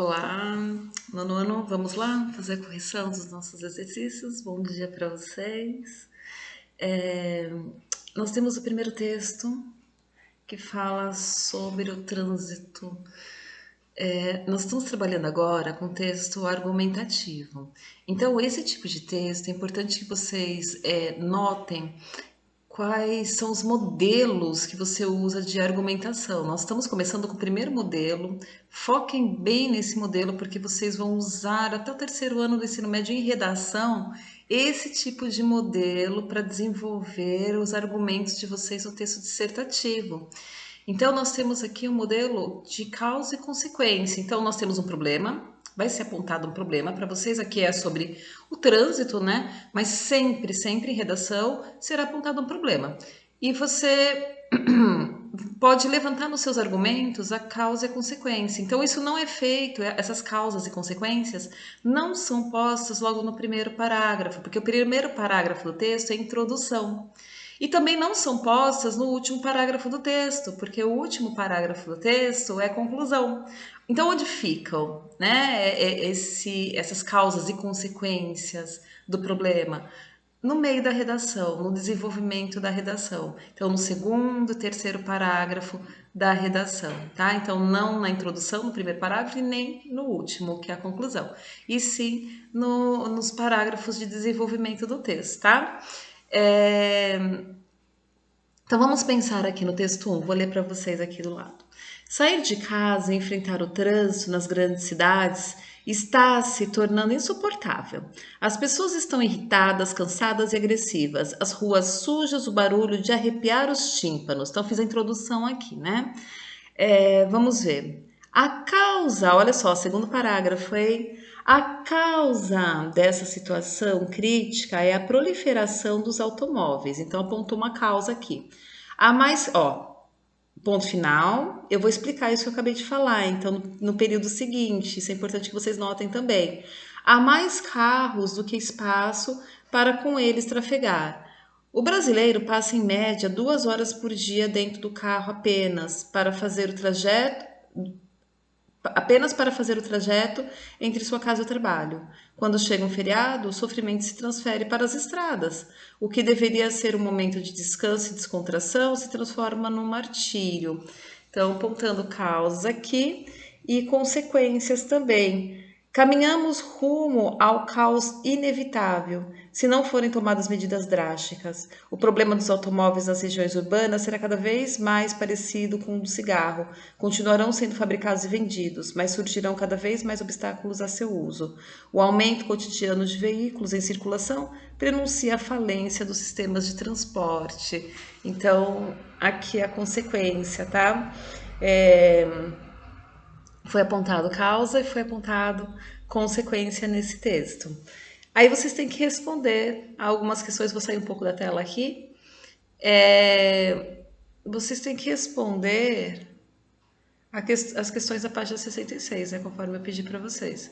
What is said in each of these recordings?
Olá, nono ano, vamos lá fazer a correção dos nossos exercícios. Bom dia para vocês. É, Nós temos o primeiro texto que fala sobre o trânsito. Nós estamos trabalhando agora com texto argumentativo. Então, esse tipo de texto é importante que vocês notem quais são os modelos que você usa de argumentação. Nós estamos começando com o primeiro modelo. Foquem bem nesse modelo, porque vocês vão usar até o terceiro ano do ensino médio em redação esse tipo de modelo para desenvolver os argumentos de vocês no texto dissertativo. Então, nós temos aqui um modelo de causa e consequência. Então, nós temos um problema, vai ser apontado um problema para vocês. Aqui é sobre o trânsito, né? Mas sempre em redação será apontado um problema. E você pode levantar nos seus argumentos a causa e a consequência. Então, isso não é feito, essas causas e consequências não são postas logo no primeiro parágrafo, porque o primeiro parágrafo do texto é a introdução. E também não são postas no último parágrafo do texto, porque o último parágrafo do texto é a conclusão. Então, onde ficam, né, essas causas e consequências do problema? No meio da redação, no desenvolvimento da redação. Então, no segundo, terceiro parágrafo da redação, tá? Então, não na introdução, no primeiro parágrafo, e nem no último, que é a conclusão. E sim nos parágrafos de desenvolvimento do texto, tá? É, Então vamos pensar aqui no texto 1, vou ler para vocês aqui do lado. Sair de casa e enfrentar o trânsito nas grandes cidades está se tornando insuportável. As pessoas estão irritadas, cansadas e agressivas. As ruas sujas, o barulho de arrepiar os tímpanos. Então fiz a introdução aqui, né? Vamos ver. A causa, olha só, segundo parágrafo, hein? A causa dessa situação crítica é a proliferação dos automóveis. Então, apontou uma causa aqui. A mais, ó, ponto final. Eu vou explicar isso que eu acabei de falar. Então, no período seguinte, isso é importante que vocês notem também. Há mais carros do que espaço para com eles trafegar. O brasileiro passa em média 2 horas por dia dentro do carro apenas para fazer o trajeto entre sua casa e o trabalho. Quando chega um feriado, o sofrimento se transfere para as estradas. O que deveria ser um momento de descanso e descontração se transforma num martírio. Então, apontando causas aqui e consequências também. Caminhamos rumo ao caos inevitável, se não forem tomadas medidas drásticas. O problema dos automóveis nas regiões urbanas será cada vez mais parecido com o do cigarro. Continuarão sendo fabricados e vendidos, mas surgirão cada vez mais obstáculos a seu uso. O aumento cotidiano de veículos em circulação prenuncia a falência dos sistemas de transporte. Então, aqui é a consequência, tá? É, Foi apontado causa e foi apontado consequência nesse texto. Aí vocês têm que responder a algumas questões, vou sair um pouco da tela aqui. Vocês têm que responder as questões da página 66, né, conforme eu pedi para vocês.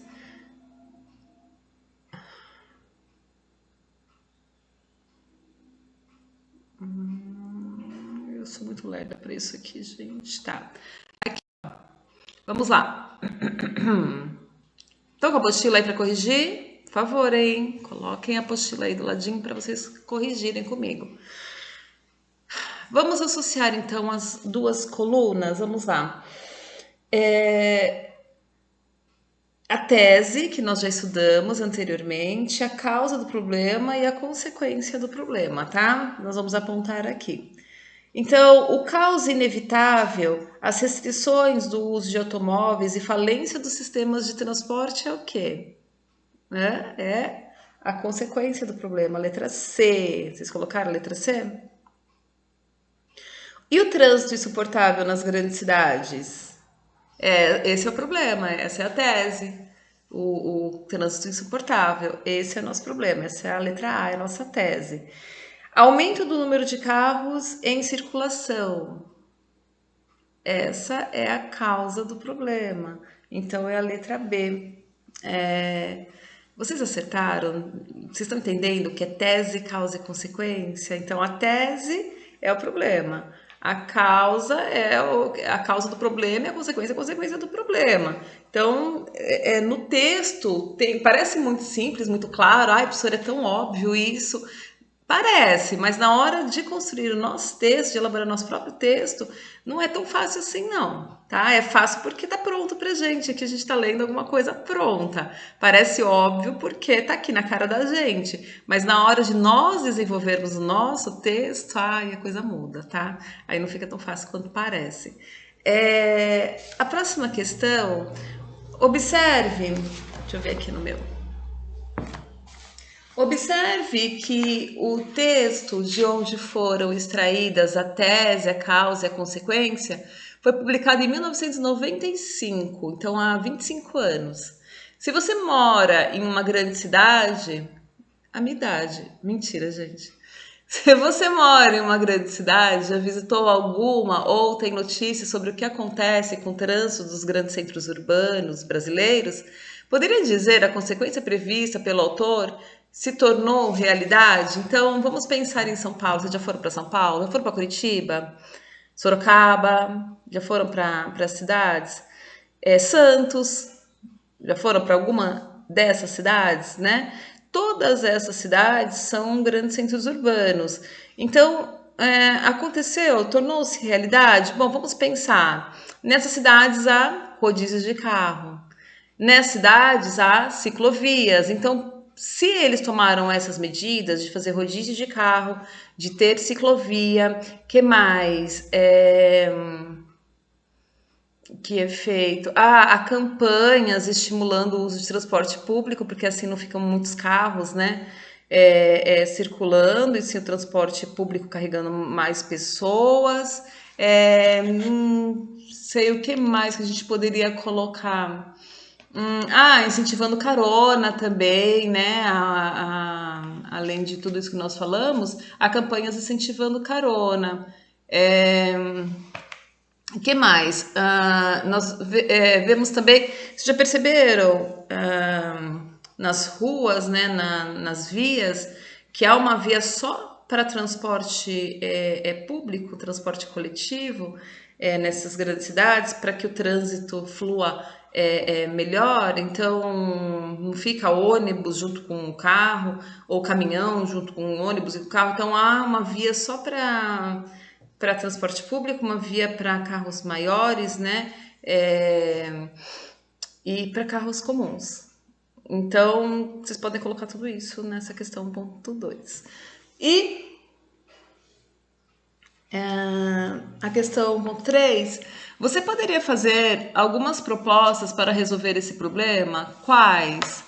Eu sou muito lerda para isso aqui, gente. Tá. Vamos lá. Estão com a apostila aí para corrigir? Por favor, hein? Coloquem a apostila aí do ladinho para vocês corrigirem comigo. Vamos associar então as duas colunas. Vamos lá. A tese, que nós já estudamos anteriormente, a causa do problema e a consequência do problema, tá? Nós vamos apontar aqui. Então, o caos inevitável, as restrições do uso de automóveis e falência dos sistemas de transporte é o quê? Né? É a consequência do problema, letra C. Vocês colocaram a letra C? E o trânsito insuportável nas grandes cidades? Esse é o problema, essa é a tese. O trânsito insuportável, esse é o nosso problema, essa é a letra A, é a nossa tese. Aumento do número de carros em circulação, essa é a causa do problema, então é a letra B. Vocês acertaram? Vocês estão entendendo o que é tese, causa e consequência? Então a tese é o problema, A causa é a causa do problema e a consequência do problema. Então, no texto, parece muito simples, muito claro. Ai, professor, é tão óbvio isso. Parece, mas na hora de construir o nosso texto, de elaborar o nosso próprio texto, não é tão fácil assim, não, tá? É fácil porque tá pronto pra gente, aqui a gente tá lendo alguma coisa pronta. Parece óbvio porque tá aqui na cara da gente, mas na hora de nós desenvolvermos o nosso texto, ai, a coisa muda, tá? Aí não fica tão fácil quanto parece. A próxima questão, observe, deixa eu ver aqui no meu. Observe que o texto de onde foram extraídas a tese, a causa e a consequência foi publicado em 1995, então há 25 anos. Se você mora em uma grande cidade, a minha idade, mentira, gente. Se você mora em uma grande cidade, já visitou alguma ou tem notícias sobre o que acontece com o trânsito dos grandes centros urbanos brasileiros, poderia dizer a consequência prevista pelo autor se tornou realidade? Então, vamos pensar em São Paulo. Vocês já foram para São Paulo? Já foram para Curitiba? Sorocaba? Já foram para as cidades? Santos? Já foram para alguma dessas cidades, né? Todas essas cidades são grandes centros urbanos. Então, aconteceu, tornou-se realidade? Bom, vamos pensar. Nessas cidades há rodízios de carro. Nessas cidades há ciclovias. Então, se eles tomaram essas medidas de fazer rodízio de carro, de ter ciclovia, que mais? Que é feito? Há campanhas estimulando o uso de transporte público, porque assim não ficam muitos carros, né? Circulando, e sim o transporte público carregando mais pessoas. Sei o que mais que a gente poderia colocar. Incentivando carona também, né? Além de tudo isso que nós falamos, há campanhas incentivando carona. É, o que mais? Nós vemos também, vocês já perceberam nas ruas, né, nas vias, que há uma via só para transporte público, transporte coletivo, nessas grandes cidades, para que o trânsito flua melhor. Então, não fica ônibus junto com o carro, ou caminhão junto com o ônibus e o carro. Então, há uma via só para transporte público, uma via para carros maiores, né? E para carros comuns. Então, vocês podem colocar tudo isso nessa questão 1.2. E a questão 1.3, você poderia fazer algumas propostas para resolver esse problema? Quais?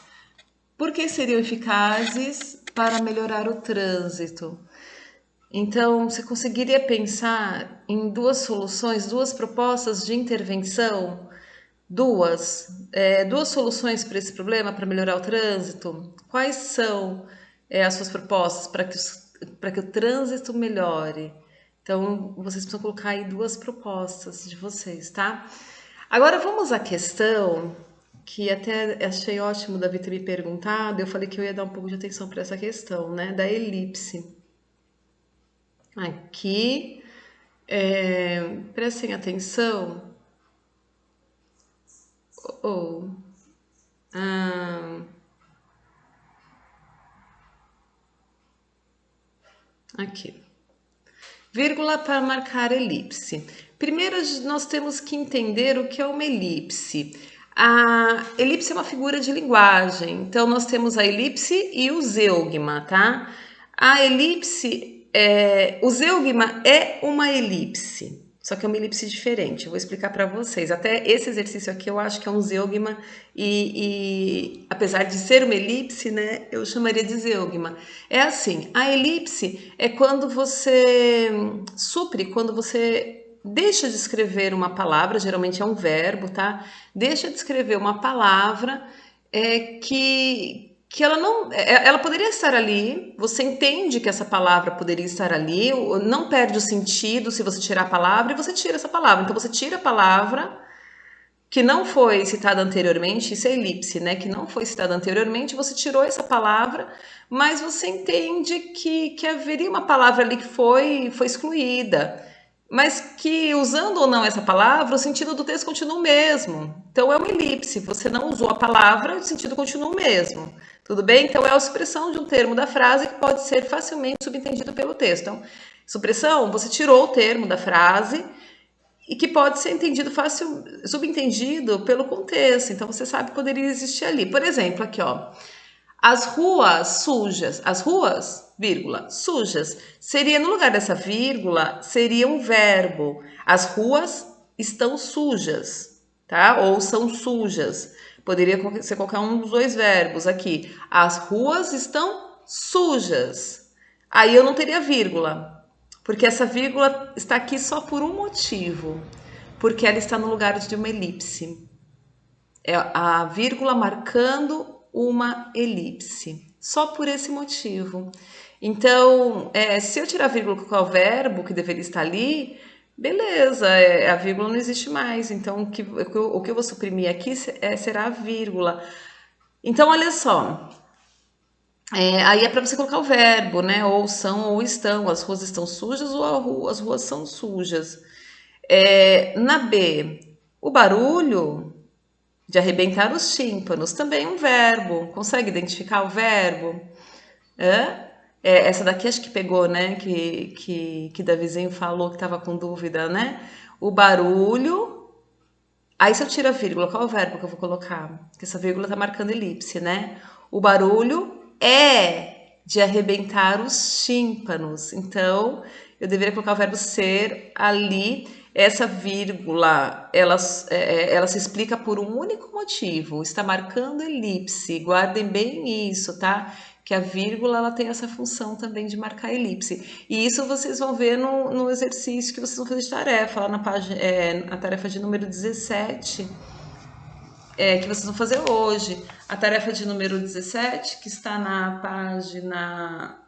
Por que seriam eficazes para melhorar o trânsito? Então, você conseguiria pensar em duas soluções, duas propostas de intervenção? Duas soluções para esse problema, para melhorar o trânsito? Quais são as suas propostas para que o trânsito melhore? Então, vocês precisam colocar aí duas propostas de vocês, tá? Agora vamos à questão que até achei ótimo o Davi ter me perguntado. Eu falei que eu ia dar um pouco de atenção para essa questão, né? Da elipse. Aqui, prestem atenção. Oh, ah, aqui. Vírgula para marcar elipse. Primeiro, nós temos que entender o que é uma elipse. A elipse é uma figura de linguagem. Então, nós temos a elipse e o zeugma, tá? A elipse, o zeugma é uma elipse, só que é uma elipse diferente. Eu vou explicar para vocês. Até esse exercício aqui eu acho que é um zeugma e apesar de ser uma elipse, né, eu chamaria de zeugma. É assim, a elipse é quando você supre, quando você deixa de escrever uma palavra, geralmente é um verbo, tá? Deixa de escrever uma palavra que ela não, ela poderia estar ali, você entende que essa palavra poderia estar ali, não perde o sentido se você tirar a palavra e você tira essa palavra. Então você tira a palavra que não foi citada anteriormente, isso é elipse, né? Que não foi citada anteriormente, você tirou essa palavra, mas você entende que haveria uma palavra ali que foi excluída. mas que usando ou não essa palavra, o sentido do texto continua o mesmo. Então é uma elipse, você não usou a palavra, o sentido continua o mesmo. Tudo bem? Então é a supressão de um termo da frase que pode ser facilmente subentendido pelo texto. Então, supressão, você tirou o termo da frase e que pode ser entendido fácil, subentendido pelo contexto. Então você sabe que poderia existir ali. Por exemplo, aqui ó, as ruas sujas, as ruas, vírgula, sujas, seria no lugar dessa vírgula, seria um verbo. As ruas estão sujas, tá? Ou são sujas. Poderia ser qualquer um dos dois verbos aqui. As ruas estão sujas. Aí eu não teria vírgula, porque essa vírgula está aqui só por um motivo, porque ela está no lugar de uma elipse. É a vírgula marcando uma elipse. Só por esse motivo. Então, se eu tirar a vírgula com o verbo que deveria estar ali, beleza, a vírgula não existe mais. Então, o que eu vou suprimir aqui será a vírgula. Então, olha só. Aí é para você colocar o verbo, né? Ou são ou estão. As ruas estão sujas ou as ruas são sujas. Na B, o barulho de arrebentar os tímpanos, também um verbo. Consegue identificar o verbo? Essa daqui acho que pegou, né? Que Davizinho falou que estava com dúvida, né? O barulho. Aí se eu tiro a vírgula, qual é o verbo que eu vou colocar? Porque essa vírgula tá marcando elipse, né? O barulho é de arrebentar os tímpanos. Então, eu deveria colocar o verbo ser ali. Essa vírgula, ela se explica por um único motivo. Está marcando elipse. Guardem bem isso, tá? Que a vírgula ela tem essa função também de marcar elipse. E isso vocês vão ver no exercício que vocês vão fazer de tarefa, lá na página, a tarefa de número 17, que vocês vão fazer hoje. A tarefa de número 17, que está na página.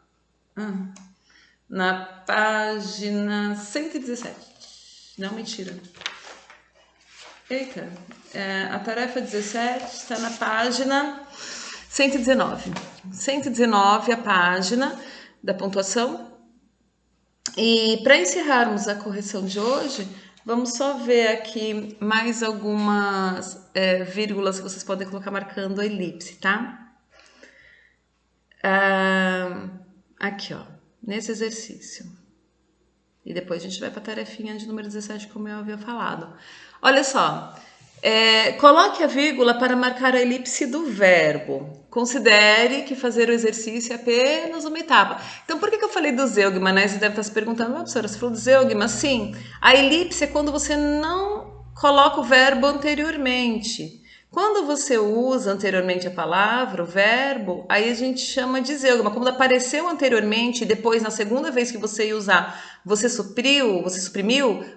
Na página 117. Não, mentira. Eita. A tarefa 17 está na página 119. 119, a página da pontuação. E para encerrarmos a correção de hoje, vamos só ver aqui mais algumas vírgulas que vocês podem colocar marcando a elipse, tá? Aqui, ó, nesse exercício. E depois a gente vai para a tarefinha de número 17, como eu havia falado. Olha só. Coloque a vírgula para marcar a elipse do verbo. Considere que fazer o exercício é apenas uma etapa. Então, por que eu falei do zeugma, né? Você deve estar se perguntando, professora, você falou do zeugma? Sim, a elipse é quando você não coloca o verbo anteriormente. Quando você usa anteriormente a palavra, o verbo, aí a gente chama de zeugma. Quando apareceu anteriormente e depois, na segunda vez que você ia usar, você suprimiu,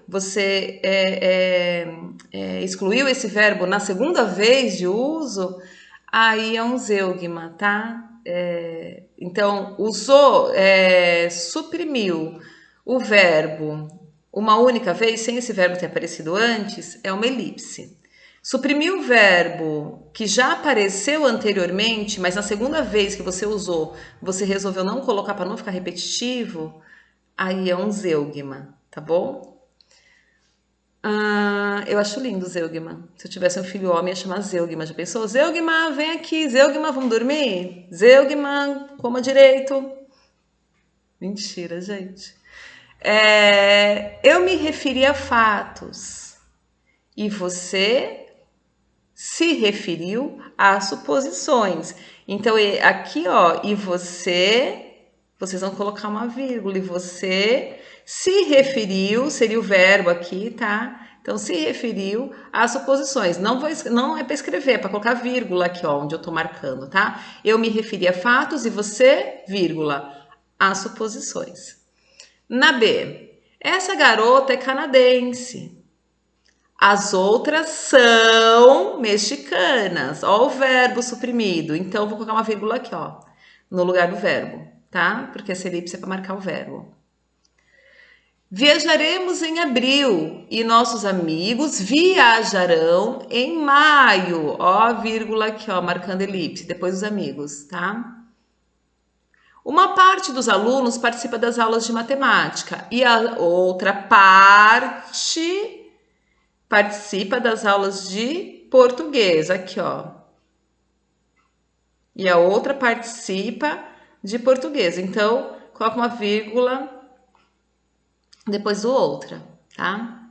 você excluiu esse verbo na segunda vez de uso, aí é um zeugma, tá? Então, usou, suprimiu o verbo uma única vez, sem esse verbo ter aparecido antes, é uma elipse. Suprimiu o verbo que já apareceu anteriormente, mas na segunda vez que você usou, você resolveu não colocar para não ficar repetitivo, aí é um zeugma, tá bom? Eu acho lindo zeugma. Se eu tivesse um filho homem, ia chamar zeugma. Já pensou? Zeugma, vem aqui. Zeugma, vamos dormir? Zeugma, coma direito. Mentira, gente. Eu me referi a fatos. E você se referiu a suposições. Então, aqui, ó, e vocês vão colocar uma vírgula, e você se referiu, seria o verbo aqui, tá? Então, se referiu a suposições. Não é para escrever, é para colocar vírgula aqui, ó, onde eu tô marcando, tá? Eu me referi a fatos e você, vírgula, a suposições. Na B, essa garota é canadense. As outras são mexicanas. Ó o verbo suprimido. Então, vou colocar uma vírgula aqui, ó, no lugar do verbo, tá? Porque essa elipse é para marcar o verbo. Viajaremos em abril e nossos amigos viajarão em maio. Ó, vírgula aqui, ó, marcando elipse. Depois os amigos, tá? Uma parte dos alunos participa das aulas de matemática e a outra parte participa das aulas de português. Aqui, ó. E a outra participa de português. Então, coloca uma vírgula depois do outra, tá?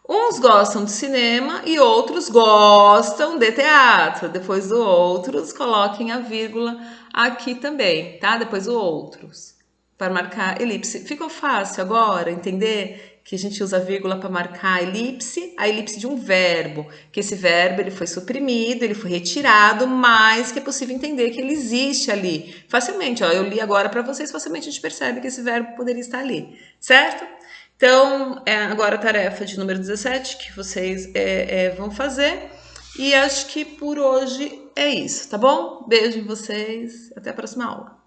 Uns gostam de cinema e outros gostam de teatro. Depois do outros, coloquem a vírgula aqui também, tá? Depois do outros, para marcar elipse. Ficou fácil agora entender que a gente usa a vírgula para marcar a elipse de um verbo, que esse verbo ele foi suprimido, ele foi retirado, mas que é possível entender que ele existe ali. Facilmente, ó, eu li agora para vocês, facilmente a gente percebe que esse verbo poderia estar ali, certo? Então, agora a tarefa de número 17 que vocês vão fazer. E acho que por hoje é isso, tá bom? Beijo em vocês, até a próxima aula.